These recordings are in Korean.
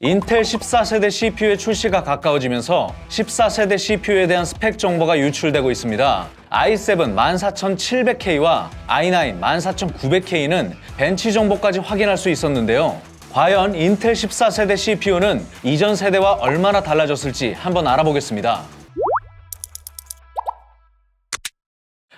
인텔 14세대 CPU의 출시가 가까워지면서 14세대 CPU에 대한 스펙 정보가 유출되고 있습니다. i7 14700K와 i9 14900K는 벤치 정보까지 확인할 수 있었는데요. 과연 인텔 14세대 CPU는 이전 세대와 얼마나 달라졌을지 한번 알아보겠습니다.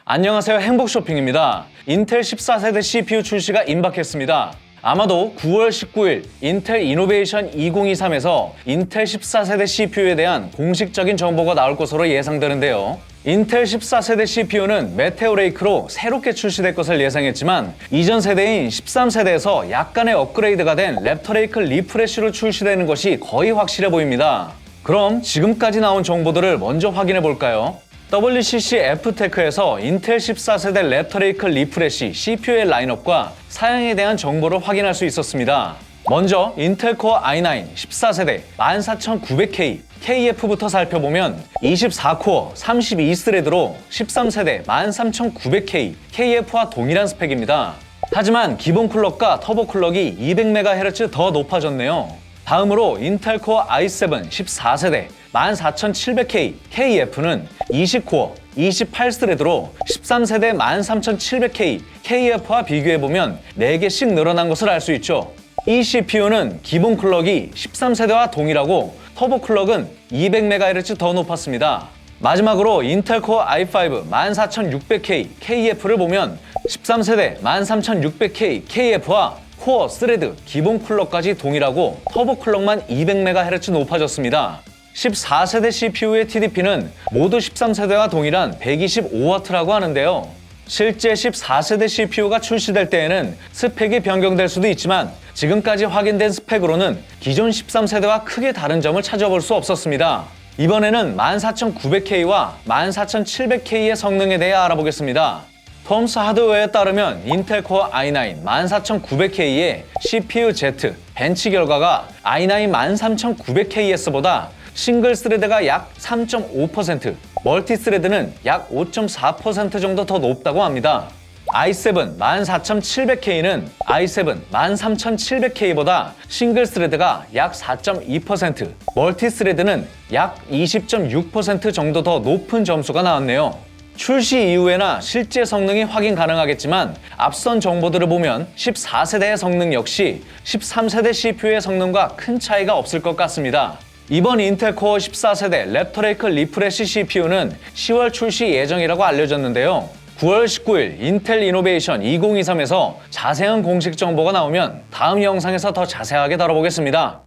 안녕하세요, 행복쇼핑입니다. 인텔 14세대 CPU 출시가 임박했습니다. 아마도 9월 19일 인텔 이노베이션 2023에서 인텔 14세대 CPU에 대한 공식적인 정보가 나올 것으로 예상되는데요. 인텔 14세대 CPU는 메테오 레이크로 새롭게 출시될 것을 예상했지만 이전 세대인 13세대에서 약간의 업그레이드가 된 랩터 레이크 리프레쉬로 출시되는 것이 거의 확실해 보입니다. 그럼 지금까지 나온 정보들을 먼저 확인해 볼까요? WCC F테크에서 인텔 14세대 랩터 레이크 리프레쉬 CPU의 라인업과 사양에 대한 정보를 확인할 수 있었습니다. 먼저 인텔 코어 i9 14세대 14900K KF부터 살펴보면 24코어 32스레드로 13세대 13900K KF와 동일한 스펙입니다. 하지만 기본 클럭과 터보 클럭이 200MHz 더 높아졌네요. 다음으로 인텔 코어 i7 14세대 14700K KF는 20코어 28스레드로 13세대 13700K KF와 비교해보면 4개씩 늘어난 것을 알 수 있죠. 이 CPU는 기본 클럭이 13세대와 동일하고 터보 클럭은 200MHz 더 높았습니다. 마지막으로 인텔 코어 i5 14600K KF를 보면 13세대 13600K KF와 코어, 스레드, 기본 클럭까지 동일하고 터보 클럭만 200MHz 높아졌습니다. 14세대 CPU의 TDP는 모두 13세대와 동일한 125W라고 하는데요. 실제 14세대 CPU가 출시될 때에는 스펙이 변경될 수도 있지만 지금까지 확인된 스펙으로는 기존 13세대와 크게 다른 점을 찾아볼 수 없었습니다. 이번에는 14900K와 14700K의 성능에 대해 알아보겠습니다. 톰스 하드웨어에 따르면 인텔 코어 i9 14900K의 CPU Z 벤치 결과가 i9 13900KS보다 싱글 스레드가 약 3.5%, 멀티 스레드는 약 5.4% 정도 더 높다고 합니다. i7 14700K는 i7 13700K보다 싱글 스레드가 약 4.2%, 멀티 스레드는 약 20.6% 정도 더 높은 점수가 나왔네요. 출시 이후에나 실제 성능이 확인 가능하겠지만 앞선 정보들을 보면 14세대의 성능 역시 13세대 CPU의 성능과 큰 차이가 없을 것 같습니다. 이번 인텔 코어 14세대 랩터 레이크 리프레쉬 CPU는 10월 출시 예정이라고 알려졌는데요. 9월 19일 인텔 이노베이션 2023에서 자세한 공식 정보가 나오면 다음 영상에서 더 자세하게 다뤄보겠습니다.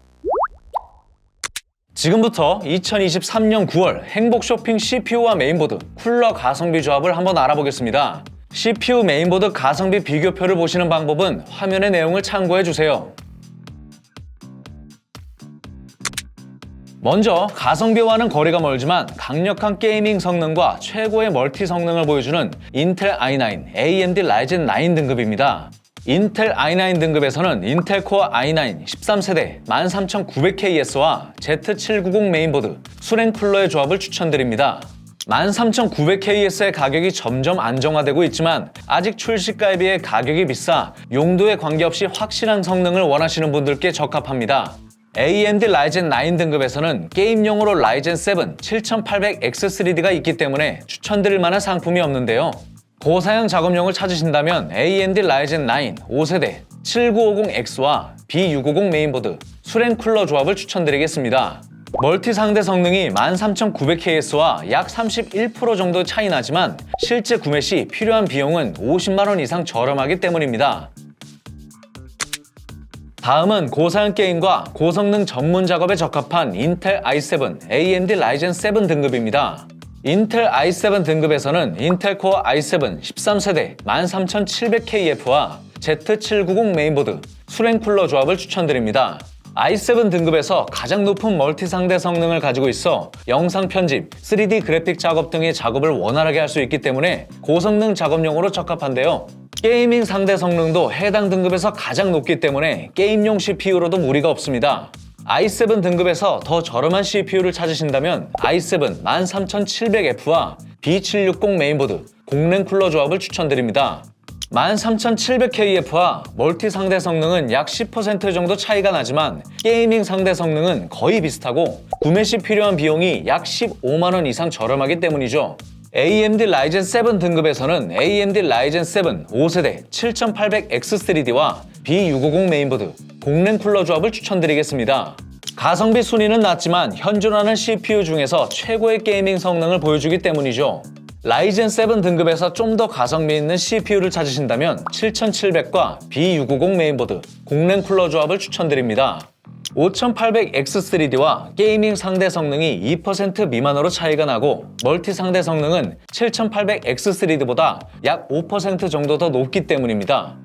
지금부터 2023년 9월 행복 쇼핑 CPU와 메인보드, 쿨러 가성비 조합을 한번 알아보겠습니다. CPU 메인보드 가성비 비교표를 보시는 방법은 화면의 내용을 참고해주세요. 먼저 가성비와는 거리가 멀지만 강력한 게이밍 성능과 최고의 멀티 성능을 보여주는 인텔 i9, AMD 라이젠 9 등급입니다. 인텔 i9 등급에서는 인텔 코어 i9 13세대 13900KS와 Z790 메인보드, 수랭 쿨러의 조합을 추천드립니다. 13900KS의 가격이 점점 안정화되고 있지만 아직 출시가에 비해 가격이 비싸 용도에 관계없이 확실한 성능을 원하시는 분들께 적합합니다. AMD 라이젠 9 등급에서는 게임용으로 라이젠 7 7800X3D가 있기 때문에 추천드릴 만한 상품이 없는데요. 고사양 작업용을 찾으신다면 AMD 라이젠 9 5세대 7950X와 B650 메인보드, 수랭 쿨러 조합을 추천드리겠습니다. 멀티 상대 성능이 13900KS와 약 31% 정도 차이 나지만 실제 구매 시 필요한 비용은 50만원 이상 저렴하기 때문입니다. 다음은 고사양 게임과 고성능 전문 작업에 적합한 인텔 i7, AMD 라이젠 7 등급입니다. 인텔 i7 등급에서는 인텔 코어 i7 13세대 13700KF와 Z790 메인보드, 수랭 쿨러 조합을 추천드립니다. i7 등급에서 가장 높은 멀티 상대 성능을 가지고 있어 영상 편집, 3D 그래픽 작업 등의 작업을 원활하게 할 수 있기 때문에 고성능 작업용으로 적합한데요. 게이밍 상대 성능도 해당 등급에서 가장 높기 때문에 게임용 CPU로도 무리가 없습니다. i7 등급에서 더 저렴한 CPU를 찾으신다면 i7 13700F와 B760 메인보드, 공랭 쿨러 조합을 추천드립니다. 13700KF와 멀티 상대 성능은 약 10% 정도 차이가 나지만 게이밍 상대 성능은 거의 비슷하고 구매 시 필요한 비용이 약 15만원 이상 저렴하기 때문이죠. AMD 라이젠 7 등급에서는 AMD 라이젠 7 5세대 7800X3D와 B650 메인보드, 공랭 쿨러 조합을 추천드리겠습니다. 가성비 순위는 낮지만 현존하는 CPU 중에서 최고의 게이밍 성능을 보여주기 때문이죠. 라이젠 7 등급에서 좀 더 가성비 있는 CPU를 찾으신다면 7700과 B650 메인보드, 공랭 쿨러 조합을 추천드립니다. 5800X3D와 게이밍 상대 성능이 2% 미만으로 차이가 나고 멀티 상대 성능은 7800X3D보다 약 5% 정도 더 높기 때문입니다.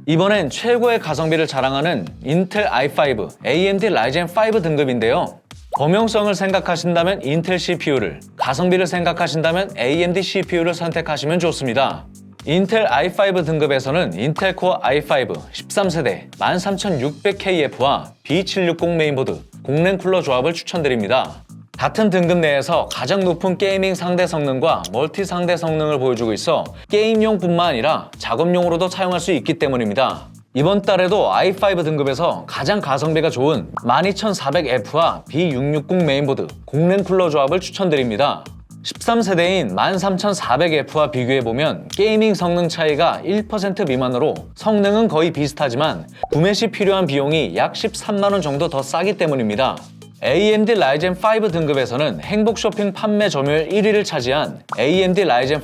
이번엔 최고의 가성비를 자랑하는 인텔 i5, AMD 라이젠 5 등급인데요. 범용성을 생각하신다면 인텔 CPU를, 가성비를 생각하신다면 AMD CPU를 선택하시면 좋습니다. 인텔 i5 등급에서는 인텔 코어 i5 13세대 13600KF와 B760 메인보드, 공랭 쿨러 조합을 추천드립니다. 같은 등급 내에서 가장 높은 게이밍 상대 성능과 멀티 상대 성능을 보여주고 있어 게임용뿐만 아니라 작업용으로도 사용할 수 있기 때문입니다. 이번 달에도 i5 등급에서 가장 가성비가 좋은 12400F와 B660 메인보드, 공랭 쿨러 조합을 추천드립니다. 13세대인 13400F와 비교해보면 게이밍 성능 차이가 1% 미만으로 성능은 거의 비슷하지만 구매 시 필요한 비용이 약 13만원 정도 더 싸기 때문입니다. AMD 라이젠 5 등급에서는 행복 쇼핑 판매 점유율 1위를 차지한 AMD 라이젠 5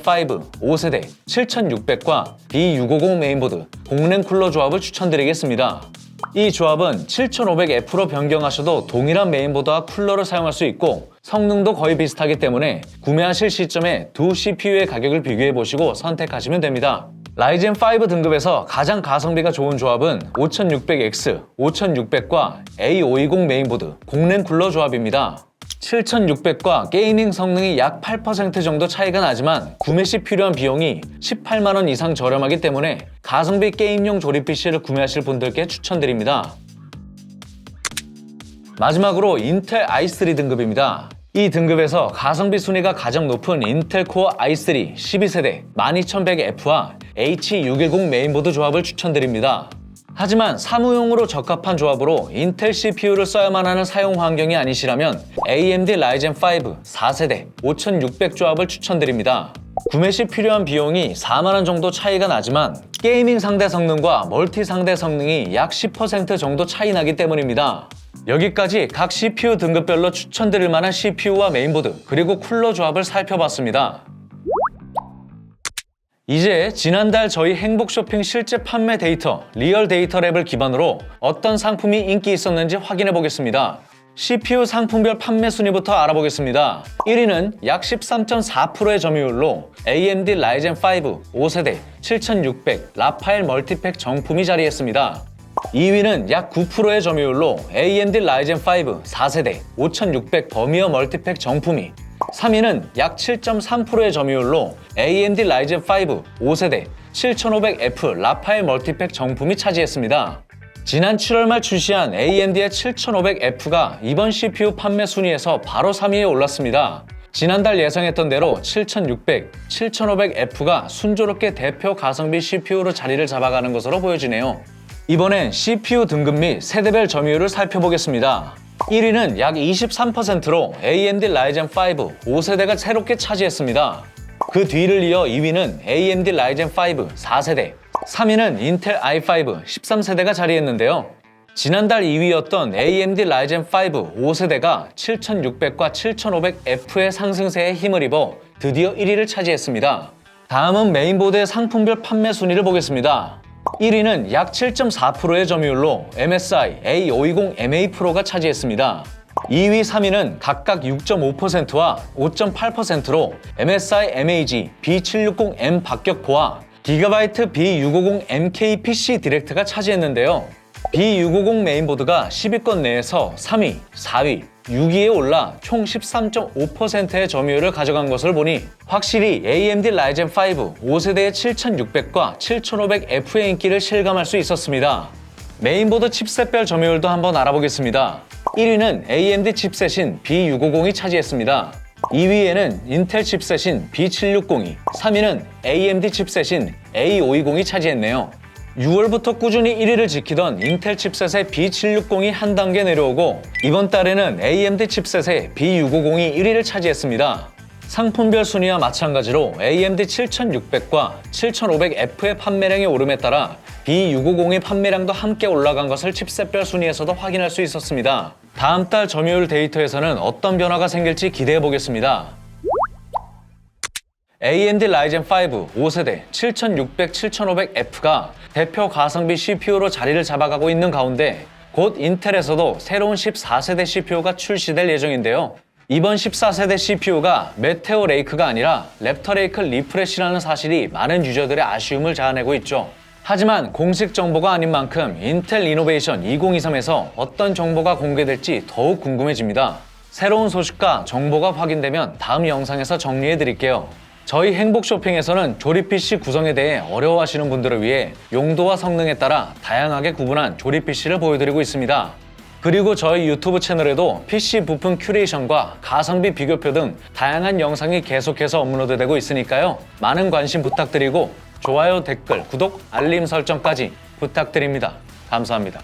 5세대 7600과 B650 메인보드, 공랭 쿨러 조합을 추천드리겠습니다. 이 조합은 7500F로 변경하셔도 동일한 메인보드와 쿨러를 사용할 수 있고 성능도 거의 비슷하기 때문에 구매하실 시점에 두 CPU의 가격을 비교해보시고 선택하시면 됩니다. 라이젠 5 등급에서 가장 가성비가 좋은 조합은 5600X, 5600과 A520 메인보드, 공랭 쿨러 조합입니다. 7600과 게이밍 성능이 약 8% 정도 차이가 나지만 구매 시 필요한 비용이 18만원 이상 저렴하기 때문에 가성비 게임용 조립 PC를 구매하실 분들께 추천드립니다. 마지막으로 인텔 i3 등급입니다. 이 등급에서 가성비 순위가 가장 높은 인텔 코어 i3 12세대 12100F와 H610 메인보드 조합을 추천드립니다. 하지만 사무용으로 적합한 조합으로 인텔 CPU를 써야만 하는 사용 환경이 아니시라면 AMD 라이젠 5 4세대 5600 조합을 추천드립니다. 구매 시 필요한 비용이 4만원 정도 차이가 나지만 게이밍 상대 성능과 멀티 상대 성능이 약 10% 정도 차이 나기 때문입니다. 여기까지 각 CPU 등급별로 추천드릴 만한 CPU와 메인보드 그리고 쿨러 조합을 살펴봤습니다. 이제 지난달 저희 행복쇼핑 실제 판매 데이터, 리얼 데이터 랩을 기반으로 어떤 상품이 인기 있었는지 확인해 보겠습니다. CPU 상품별 판매 순위부터 알아보겠습니다. 1위는 약 13.4%의 점유율로 AMD 라이젠 5 5세대 7600 라파엘 멀티팩 정품이 자리했습니다. 2위는 약 9%의 점유율로 AMD 라이젠 5 4세대 5600 버미어 멀티팩 정품이, 3위는 약 7.3%의 점유율로 AMD 라이젠 5 5세대 7500F 라파엘 멀티팩 정품이 차지했습니다. 지난 7월 말 출시한 AMD의 7500F가 이번 CPU 판매 순위에서 바로 3위에 올랐습니다. 지난달 예상했던 대로 7600, 7500F가 순조롭게 대표 가성비 CPU로 자리를 잡아가는 것으로 보여지네요. 이번엔 CPU 등급 및 세대별 점유율을 살펴보겠습니다. 1위는 약 23%로 AMD 라이젠 5 5세대가 새롭게 차지했습니다. 그 뒤를 이어 2위는 AMD 라이젠 5 4세대, 3위는 인텔 i5 13세대가 자리했는데요. 지난달 2위였던 AMD 라이젠 5 5세대가 7600과 7500F의 상승세에 힘을 입어 드디어 1위를 차지했습니다. 다음은 메인보드의 상품별 판매 순위를 보겠습니다. 1위는 약 7.4%의 점유율로 MSI A520MA 프로가 차지했습니다. 2위, 3위는 각각 6.5%와 5.8%로 MSI MAG B760M 박격포와 기가바이트 B650 MK PC 디렉트가 차지했는데요. B650 메인보드가 10위권 내에서 3위, 4위, 6위에 올라 총 13.5%의 점유율을 가져간 것을 보니 확실히 AMD 라이젠 5 5세대의 7600과 7500F의 인기를 실감할 수 있었습니다. 메인보드 칩셋별 점유율도 한번 알아보겠습니다. 1위는 AMD 칩셋인 B650이 차지했습니다. 2위에는 인텔 칩셋인 B7602, 3위는 AMD 칩셋인 A520이 차지했네요. 6월부터 꾸준히 1위를 지키던 인텔 칩셋의 B760이 한 단계 내려오고 이번 달에는 AMD 칩셋의 B650이 1위를 차지했습니다. 상품별 순위와 마찬가지로 AMD 7600과 7500F의 판매량이 오름에 따라 B650의 판매량도 함께 올라간 것을 칩셋별 순위에서도 확인할 수 있었습니다. 다음 달 점유율 데이터에서는 어떤 변화가 생길지 기대해 보겠습니다. AMD Ryzen 5 5세대 7600, 7500F가 대표 가성비 CPU로 자리를 잡아가고 있는 가운데 곧 인텔에서도 새로운 14세대 CPU가 출시될 예정인데요. 이번 14세대 CPU가 메테오 레이크가 아니라 랩터 레이크 리프레시라는 사실이 많은 유저들의 아쉬움을 자아내고 있죠. 하지만 공식 정보가 아닌 만큼 인텔 이노베이션 2023에서 어떤 정보가 공개될지 더욱 궁금해집니다. 새로운 소식과 정보가 확인되면 다음 영상에서 정리해 드릴게요. 저희 행복 쇼핑에서는 조립 PC 구성에 대해 어려워하시는 분들을 위해 용도와 성능에 따라 다양하게 구분한 조립 PC를 보여드리고 있습니다. 그리고 저희 유튜브 채널에도 PC 부품 큐레이션과 가성비 비교표 등 다양한 영상이 계속해서 업로드되고 있으니까요. 많은 관심 부탁드리고 좋아요, 댓글, 구독, 알림 설정까지 부탁드립니다. 감사합니다.